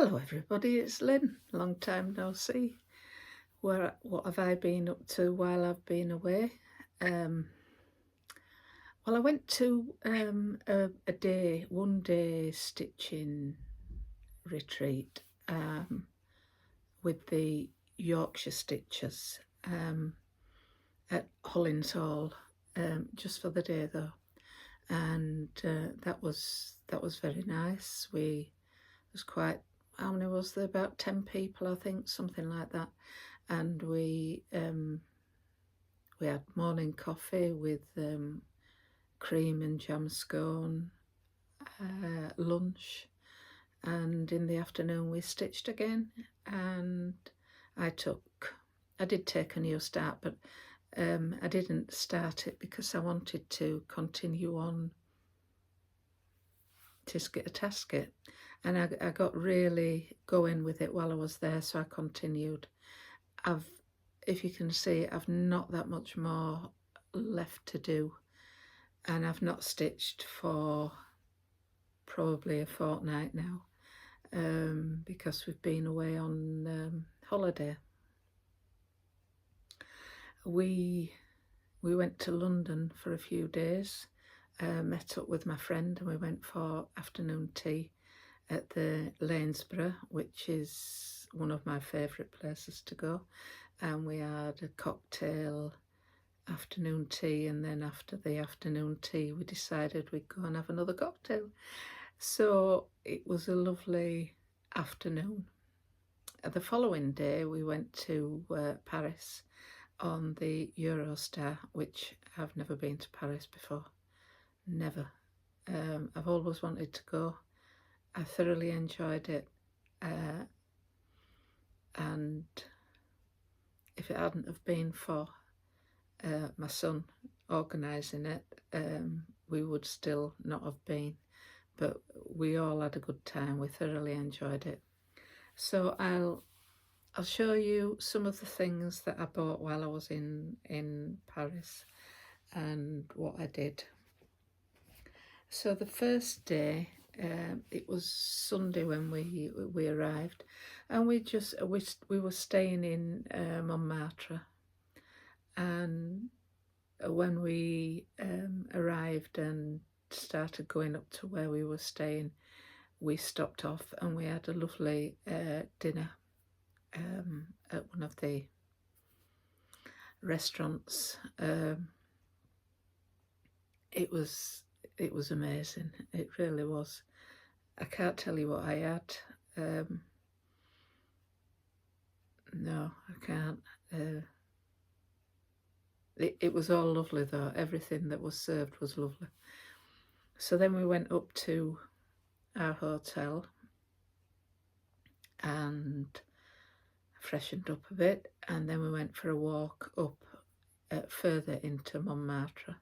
Hello everybody, it's Lynn. Long time no see. What have I been up to while I've been away? Well, I went to a one day stitching retreat with the Yorkshire Stitchers at Hollins Hall, just for the day though, and that was very nice. Was quite, how many was there? About 10 people, I think, something like that. And we had morning coffee with cream and jam scone, lunch, and in the afternoon we stitched again. And I did take a new start, but I didn't start it because I wanted to continue on Tisket a Tasket, and I got really going with it while I was there, so I continued. If you can see, I've not that much more left to do, and I've not stitched for probably a fortnight now, because we've been away on holiday. We went to London for a few days. Met up with my friend and we went for afternoon tea at the Lanesborough, which is one of my favourite places to go, and we had a cocktail afternoon tea, and then after the afternoon tea we decided we'd go and have another cocktail. So it was a lovely afternoon. The following day we went to Paris on the Eurostar, which I've never been to Paris before. Never. I've always wanted to go. I thoroughly enjoyed it, and if it hadn't have been for my son organising it, we would still not have been, but we all had a good time. We thoroughly enjoyed it. So I'll show you some of the things that I bought while I was in Paris and what I did. So the first day, it was Sunday when we arrived, and we were staying in Montmartre, and when we arrived and started going up to where we were staying, we stopped off and we had a lovely dinner at one of the restaurants. It was amazing. It really was. I can't tell you what I had. No, I can't. It was all lovely though. Everything that was served was lovely. So then we went up to our hotel and freshened up a bit, and then we went for a walk up further into Montmartre.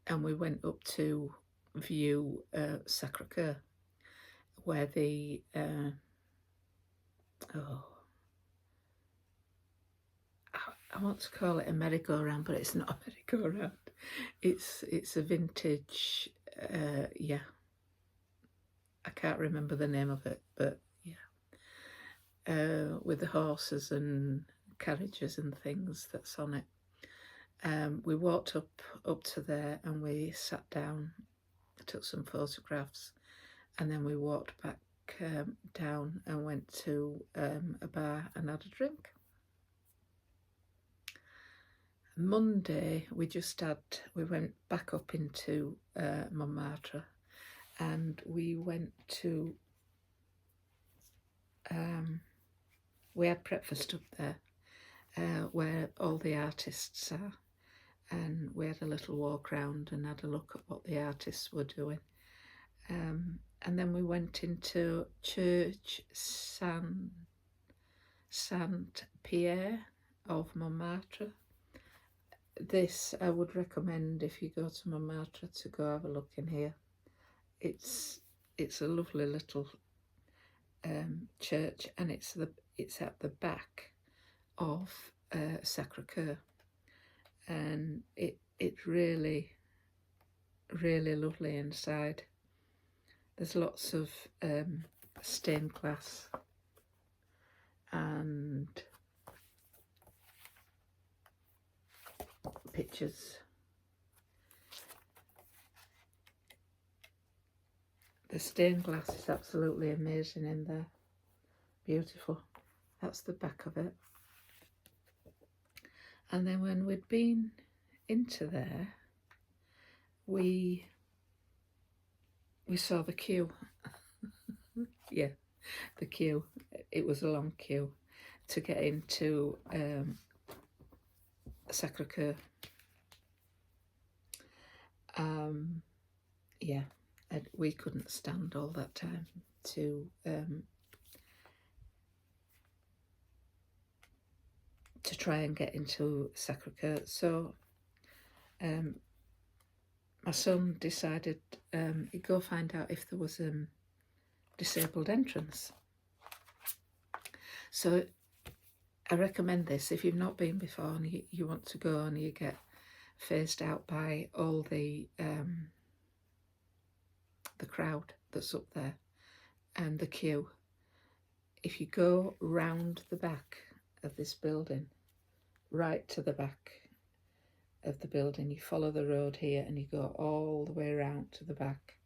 And we went up to view Sacré-Cœur, where the I want to call it a merry-go-round, but it's not a merry-go-round. It's a vintage, yeah. I can't remember the name of it, but yeah, with the horses and carriages and things that's on it. We walked up to there and we sat down, took some photographs, and then we walked back down and went to a bar and had a drink. Monday we went back up into Montmartre, and we went to we had breakfast up there where all the artists are, and we had a little walk round and had a look at what the artists were doing, and then we went into Church Saint-Pierre of Montmartre. This I would recommend if you go to Montmartre to go have a look in here. It's a lovely little church, and it's at the back of Sacré-Cœur, and it's really lovely inside. There's lots of stained glass and pictures. The stained glass is absolutely amazing in there. Beautiful. That's the back of it. And then when we'd been into there, we saw the queue. Yeah, the queue. It was a long queue to get into Sacré-Cœur. Yeah, and we couldn't stand all that time to try and get into Sacré-Cœur. So my son decided he'd go find out if there was a disabled entrance. So I recommend this if you've not been before and you want to go and you get phased out by all the crowd that's up there and the queue. If you go round the back of this building, right to the back of the building, you follow the road here and you go all the way around to the back,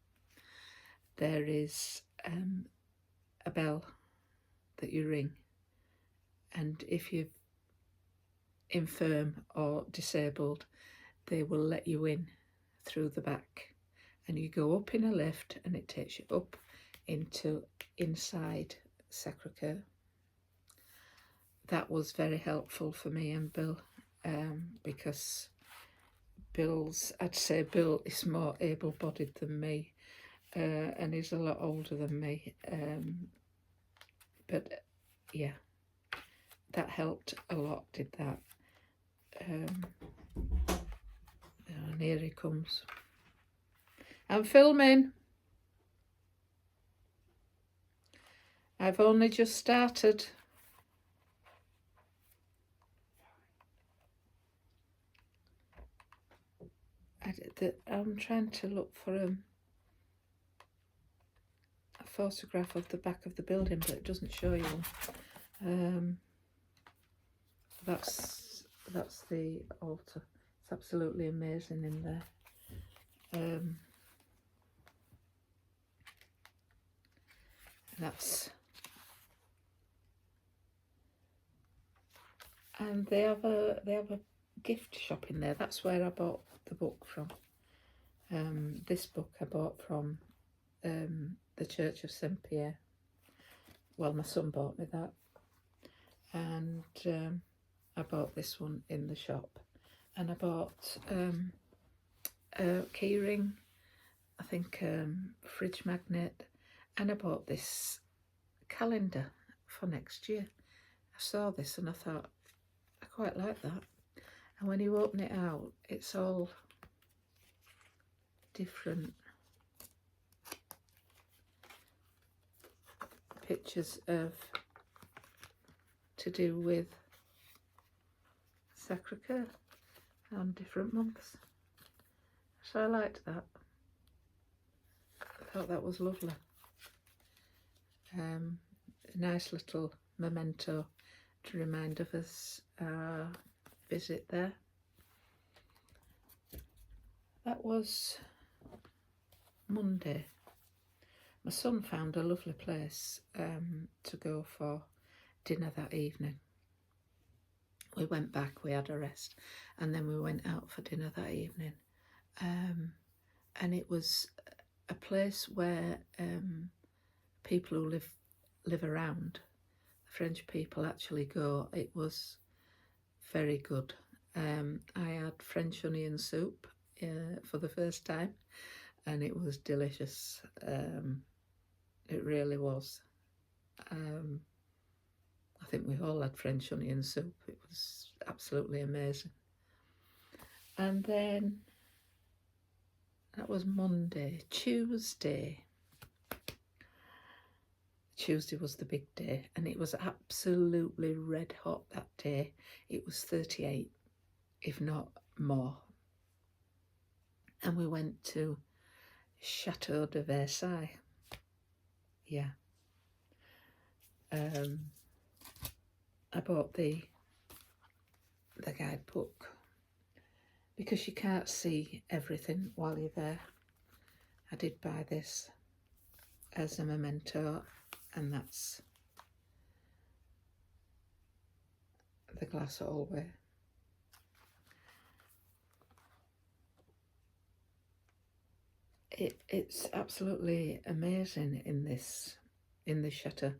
there is a bell that you ring, and if you're infirm or disabled, they will let you in through the back, and you go up in a lift and it takes you up into inside Sacré-Cœur. That was very helpful for me and Bill, because I'd say Bill is more able-bodied than me, and he's a lot older than me, but yeah, that helped a lot, did that. And here he comes. I'm filming. I've only just started. I'm trying to look for a photograph of the back of the building, but it doesn't show you one. That's the altar. It's absolutely amazing in there. And they have a gift shop in there. That's where I bought the book from. This book I bought from the Church of St. Pierre. Well, my son bought me that, and I bought this one in the shop, and I bought a key ring, I think fridge magnet, and I bought this calendar for next year. I saw this and I thought, I quite like that. And when you open it out, it's all different pictures to do with Sacré-Cœur on different months. So I liked that. I thought that was lovely. A nice little memento to remind of us our visit there. That was Monday. My son found a lovely place to go for dinner that evening. We went back, we had a rest, and then we went out for dinner that evening. And it was a place where people who live around, French people, actually go. It was very good. I had French onion soup for the first time, and it was delicious. It really was. I think we all had French onion soup. It was absolutely amazing. And then that was Monday. Tuesday was the big day, and it was absolutely red hot that day. It was 38, if not more. And we went to Chateau de Versailles. Yeah, I bought the guidebook because you can't see everything while you're there. I did buy this as a memento, and that's the glass hallway. It's absolutely amazing in this chateau.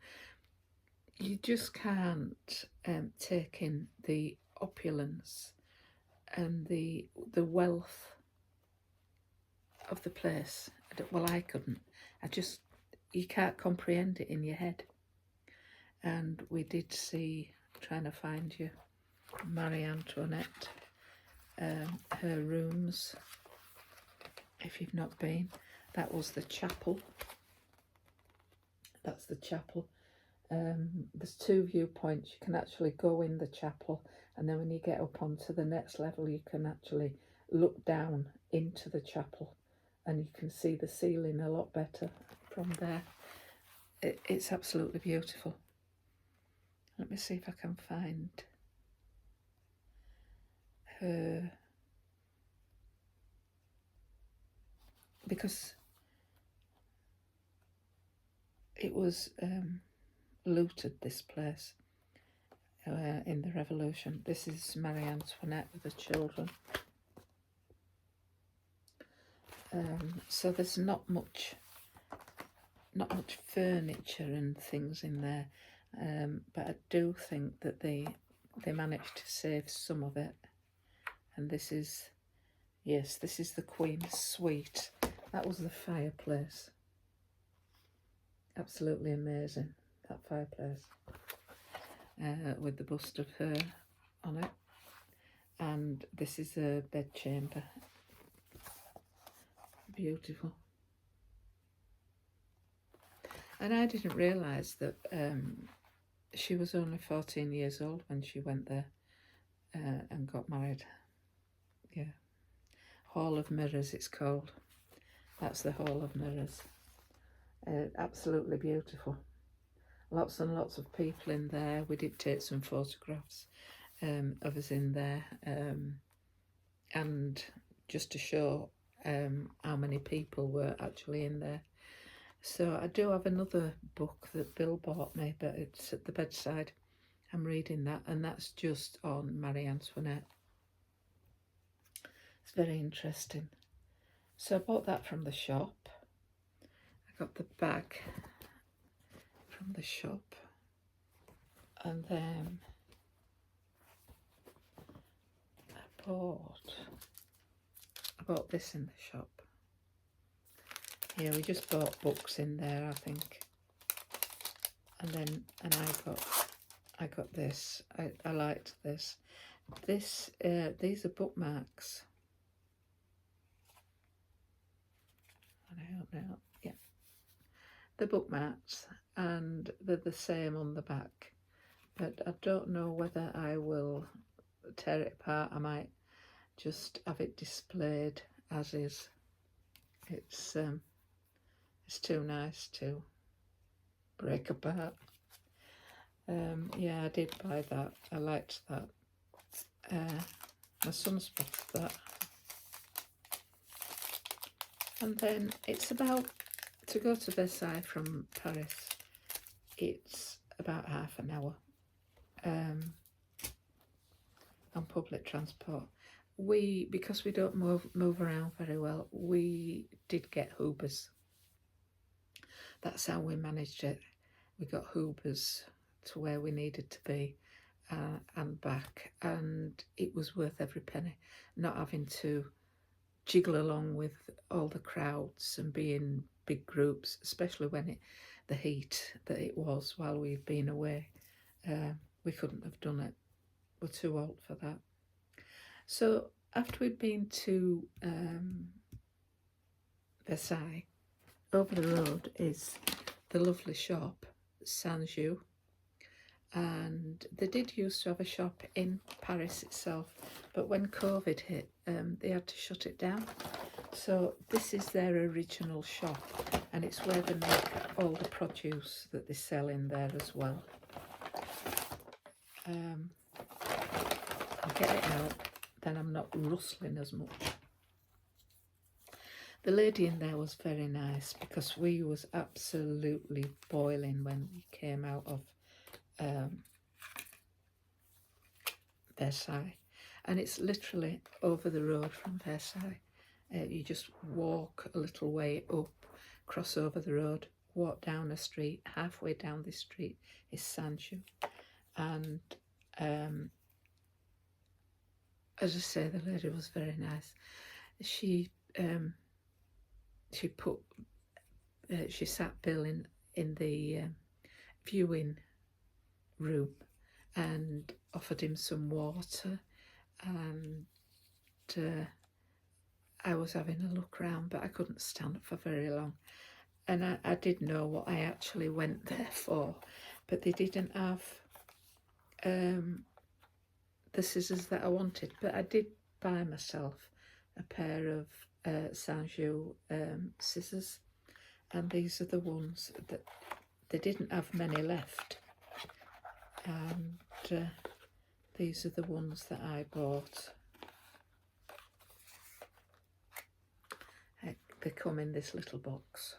You just can't take in the opulence and the wealth of the place. Well, I couldn't. You can't comprehend it in your head. And we did see, trying to find you, Marie Antoinette, her rooms, if you've not been. That was the chapel. That's the chapel. There's two viewpoints. You can actually go in the chapel, and then when you get up onto the next level, you can actually look down into the chapel, and you can see the ceiling a lot better from there. It's absolutely beautiful. Let me see if I can find her, because it was looted, this place, in the Revolution. This is Marie Antoinette with the children. So there's not much furniture and things in there, but I do think that they managed to save some of it. And this is, yes, this is the Queen's suite. That was the fireplace. Absolutely amazing, that fireplace, with the bust of her on it. And this is a bed chamber. Beautiful. And I didn't realise that she was only 14 years old when she went there and got married. Yeah. Hall of Mirrors, it's called. That's the Hall of Mirrors. Absolutely beautiful. Lots and lots of people in there. We did take some photographs of us in there, and just to show how many people were actually in there. So I do have another book that Bill bought me, but it's at the bedside. I'm reading that, and that's just on Marie Antoinette. It's very interesting. So I bought that from the shop. I got the bag from the shop, and then I bought this in the shop. Yeah, we just bought books in there, I think. And I got this. I liked this. These are bookmarks. I don't know. Yeah, the bookmarks, and they're the same on the back. But I don't know whether I will tear it apart. I might just have it displayed as is. It's too nice to break apart. Yeah, I did buy that. I liked that. My son spotted that. And then it's about, to go to Versailles from Paris, it's about half an hour on public transport. Because we don't move around very well, we did get Ubers. That's how we managed it. We got Ubers to where we needed to be and back, and it was worth every penny, not having to jiggle along with all the crowds and be in big groups, especially when the heat that it was while we've been away. We couldn't have done it. We're too old for that. So after we'd been to Versailles, over the road is the lovely shop, Saint-Just, and they did used to have a shop in Paris itself, but when COVID hit, they had to shut it down. So this is their original shop, and it's where they make all the produce that they sell in there as well. I'll get it out, then I'm not rustling as much. The lady in there was very nice because we was absolutely boiling when we came out of Versailles, and it's literally over the road from Versailles. You just walk a little way up, cross over the road, walk down a street. Halfway down this street is Sanju, and as I say, the lady was very nice. She sat Bill in the viewing room and offered him some water, and I was having a look round, but I couldn't stand for very long, and I did know what I actually went there for, but they didn't have the scissors that I wanted, but I did buy myself a pair of Sanju scissors, and these are the ones that they didn't have many left, and these are the ones that I bought. They come in this little box,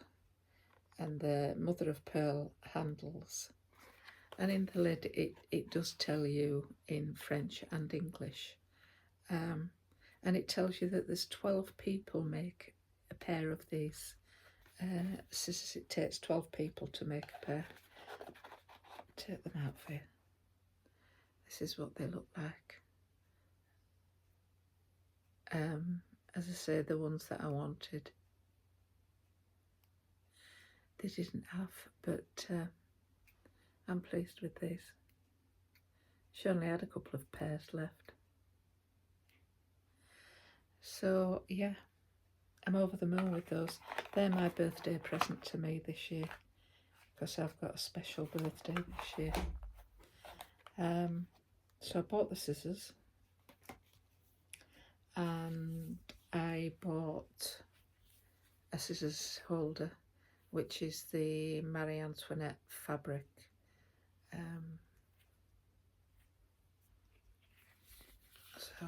and the mother of pearl handles, and in the lid it does tell you in French and English, and it tells you that there's 12 people make a pair of these scissors. It takes 12 people to make a pair. Take them out for you. This is what they look like. As I say, the ones that I wanted they didn't have, but I'm pleased with these. She only had a couple of pairs left. So yeah, I'm over the moon with those. They're my birthday present to me this year, because I've got a special birthday this year. So I bought the scissors, and I bought a scissors holder, which is the Marie Antoinette fabric. So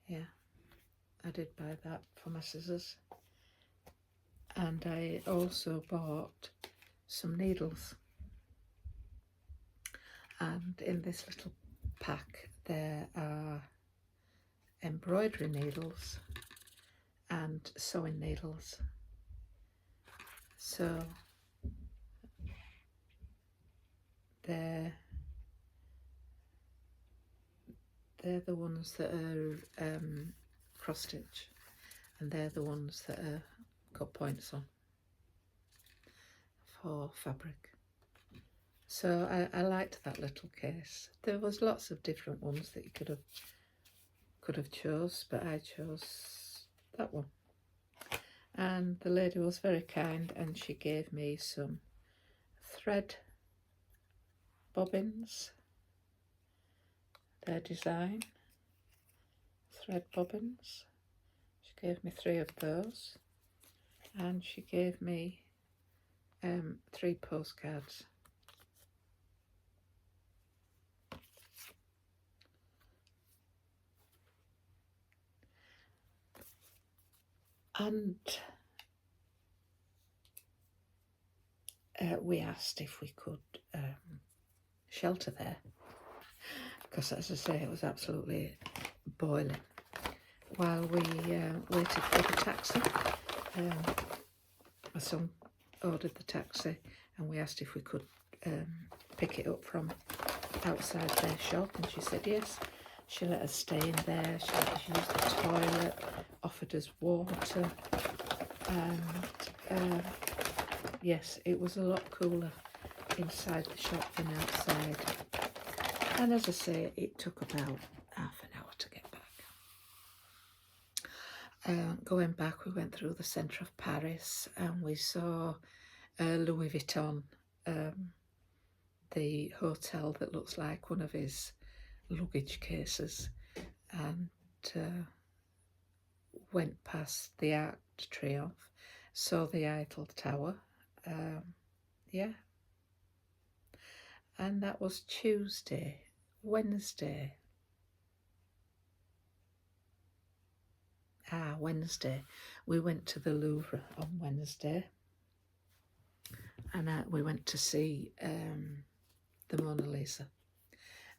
yeah, I did buy that for my scissors, and I also bought some needles, and in this little pack there are embroidery needles and sewing needles. So they're the ones that are cross stitch, and they're the ones that are got points on for fabric. So I liked that little case. There was lots of different ones that you could have chose, but I chose that one. And the lady was very kind, and she gave me some thread bobbins. Their design, thread bobbins. She gave me 3 of those, and she gave me 3 postcards. And we asked if we could shelter there, because as I say, it was absolutely boiling. While we waited for the taxi, my son ordered the taxi, and we asked if we could pick it up from outside their shop, and she said yes. She let us stay in there, she let us use the toilet, offered us water, and yes, it was a lot cooler inside the shop than outside. And as I say, it took about half an hour to get back. Going back, we went through the centre of Paris, and we saw Louis Vuitton, the hotel that looks like one of his luggage cases, and went past the Arc de Triomphe, saw the Eiffel Tower, yeah, and that was Tuesday. Wednesday, we went to the Louvre on Wednesday, and we went to see the Mona Lisa,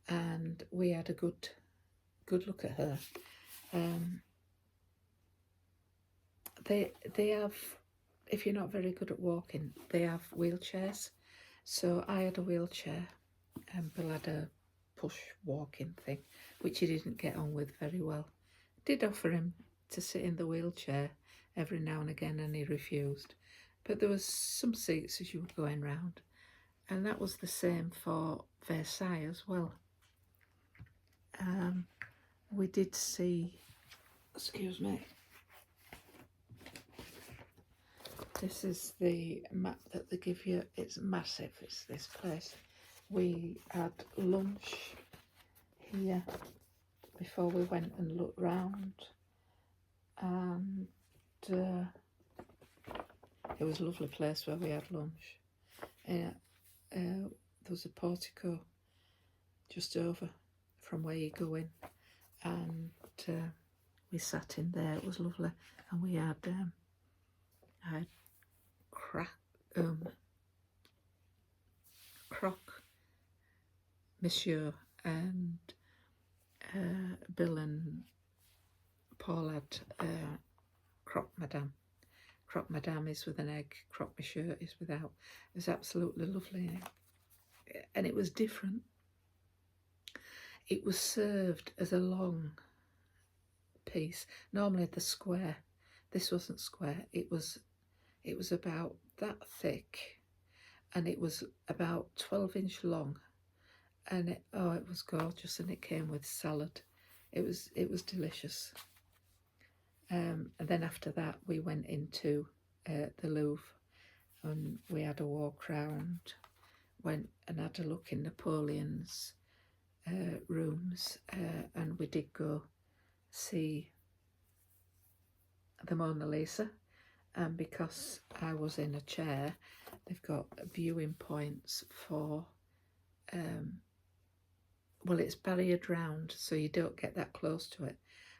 and we had a good look at her. They have, if you're not very good at walking, they have wheelchairs. So I had a wheelchair and Bill had a push walking thing, which he didn't get on with very well. Did offer him to sit in the wheelchair every now and again, and he refused. But there was some seats as you were going round, and that was the same for Versailles as well. We did see, excuse me, this is the map that they give you. It's massive, it's this place. We had lunch here before we went and looked round, and it was a lovely place where we had lunch. There was a portico just over from where you go in, and we sat in there. It was lovely, and we had croque monsieur, and Bill and Paul had croque madame. Croque madame is with an egg, croque monsieur is without. It was absolutely lovely, and it was different. It was served as a long piece, normally the square. This wasn't square, it was about that thick, and it was about 12-inch long, and it was gorgeous, and it came with salad. It was delicious. And then after that we went into the Louvre, and we had a walk round, went and had a look in Napoleon's rooms, and we did go see the Mona Lisa. And because I was in a chair, they've got viewing points for, well, it's barriered round, so you don't get that close to it.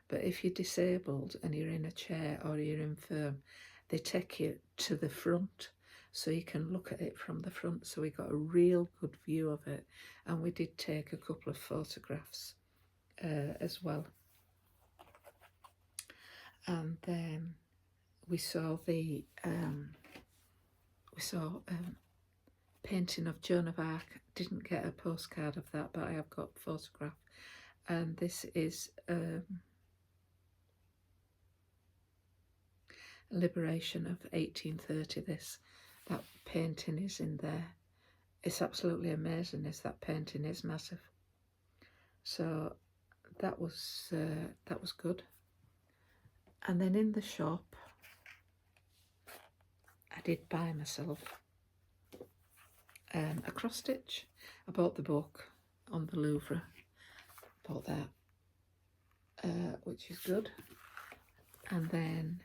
But if you're disabled and you're in a chair or you're infirm, they take you to the front so you can look at it from the front. So we got a real good view of it, and we did take a couple of photographs as well. And then we saw the painting of Joan of Arc. Didn't get a postcard of that, but I have got a photograph. And this is Liberation of 1830. That painting is in there. It's absolutely amazing. That painting is massive. So that was good. And then in the shop, I did buy myself a cross stitch. I bought the book on the Louvre. Bought that, which is good. And then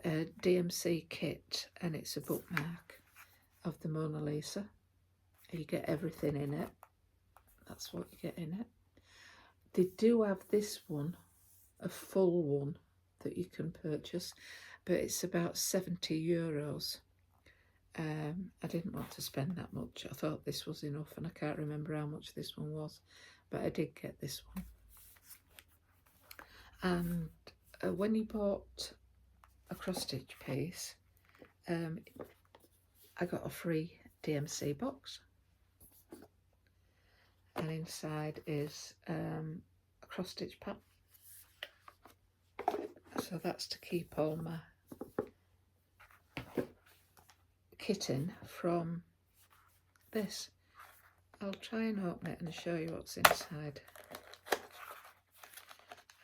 a DMC kit, and it's a bookmark of the Mona Lisa. You get everything in it. That's what you get in it. They do have this one, a full one that you can purchase, but it's about €70. I didn't want to spend that much. I thought this was enough, and I can't remember how much this one was, but I did get this one. And when you bought a cross-stitch piece, I got a free DMC box, and inside is a cross-stitch pad. So that's to keep all my kit in from this. I'll try and open it and show you what's inside.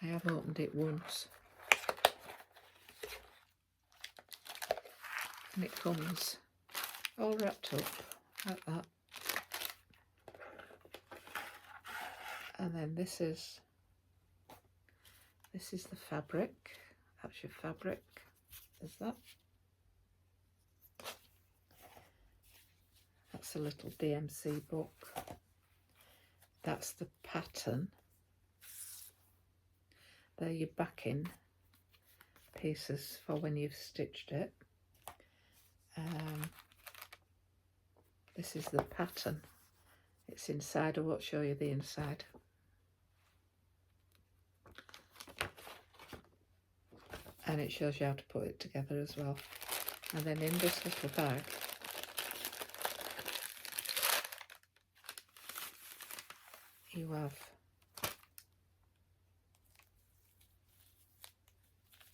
I have opened it once, and it comes all wrapped up like that. And then this is the fabric That's your fabric. There's that. That's a little DMC book. That's the pattern. They're your backing pieces for when you've stitched it. This is the pattern. It's inside. I won't show you the inside. And it shows you how to put it together as well. And then in this little bag, you have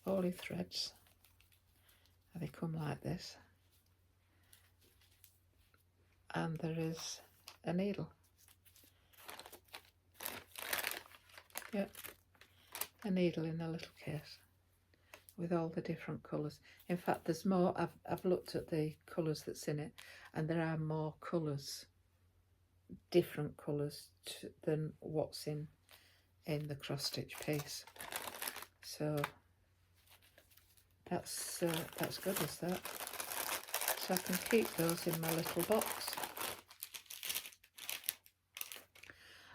all your threads. They come like this. And there is a needle. Yep, a needle in a little case with all the different colours. In fact, there's more. I've looked at the colours that's in it, and there are more colours, different colours than what's in the cross stitch piece. So that's good as that. So I can keep those in my little box.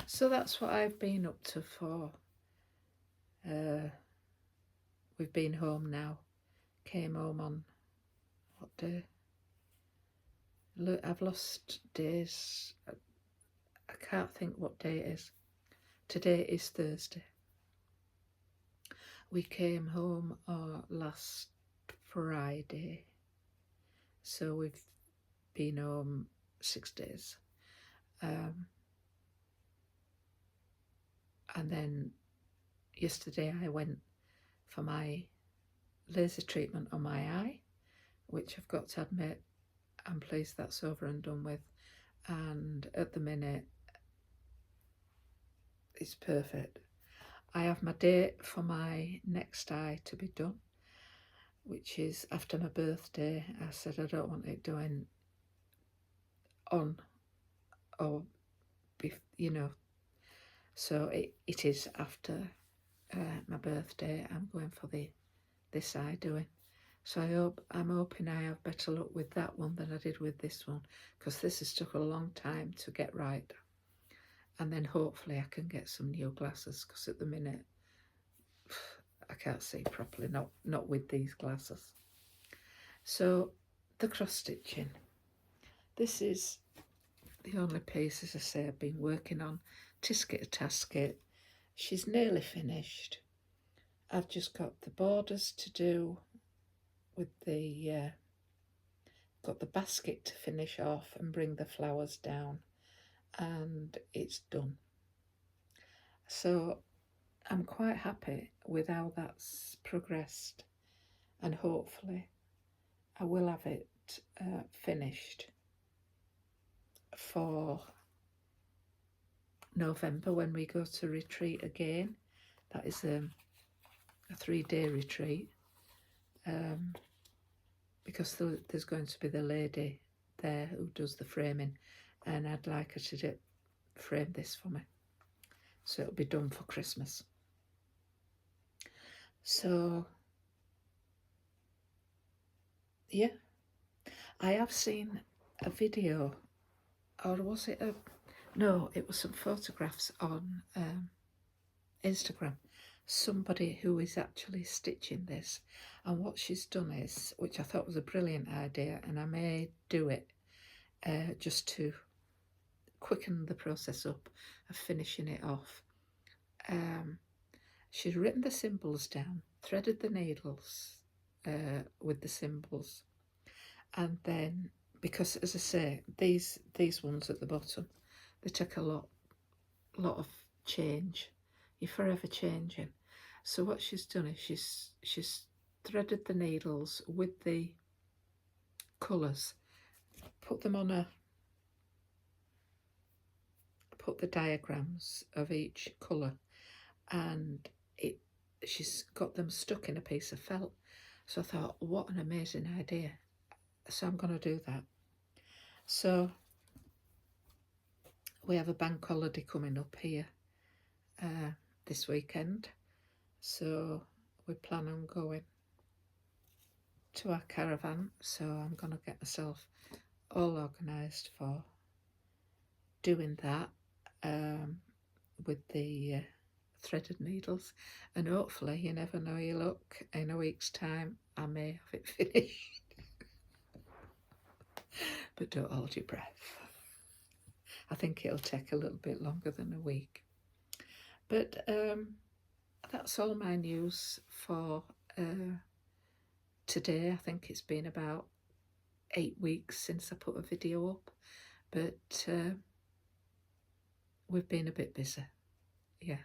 So that's what I've been up to for. We've been home now. Came home on what day? Look, I've lost days. I can't think what day it is. Today is Thursday. We came home last Friday. So we've been home 6 days. And then yesterday I went for my laser treatment on my eye, which I've got to admit, I'm pleased that's over and done with. And at the minute, it's perfect. I have my date for my next eye to be done, which is after my birthday. I said I don't want it doing on or, you know, so it is after my birthday. I'm going for this eye doing. So I'm hoping I have better luck with that one than I did with this one, because this has took a long time to get right. And then hopefully I can get some new glasses, because at the minute I can't see properly, not with these glasses. So the cross stitching. This is the only piece, as I say, I've been working on. Tisket a tasket. She's nearly finished. I've just got the borders to do with the got the basket to finish off and bring the flowers down, and it's done. So I'm quite happy with how that's progressed, and hopefully I will have it finished for November when we go to retreat again. That is a 3-day retreat, because there's going to be the lady there who does the framing, and I'd like her to frame this for me, so it'll be done for Christmas. So yeah, I have seen a video, or was it no, it was some photographs on Instagram, somebody who is actually stitching this, and what she's done is, which I thought was a brilliant idea, and I may do it just to quicken the process up of finishing it off. She's written the symbols down, threaded the needles with the symbols, and then, because as I say, these ones at the bottom, they take a lot of change. You're forever changing. So what she's done is she's threaded the needles with the colours, put them on put the diagrams of each colour, and she's got them stuck in a piece of felt. So I thought, what an amazing idea. So I'm going to do that. So we have a bank holiday coming up here this weekend, so we plan on going to our caravan, so I'm going to get myself all organised for doing that with the threaded needles, and hopefully, you never know your luck, in a week's time I may have it finished. But don't hold your breath. I think it'll take a little bit longer than a week. But that's all my news for today. I think it's been about 8 weeks since I put a video up, but we've been a bit busy, yeah.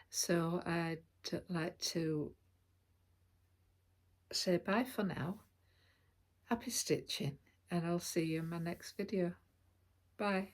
So I'd like to say bye for now. Happy stitching, and I'll see you in my next video. Bye.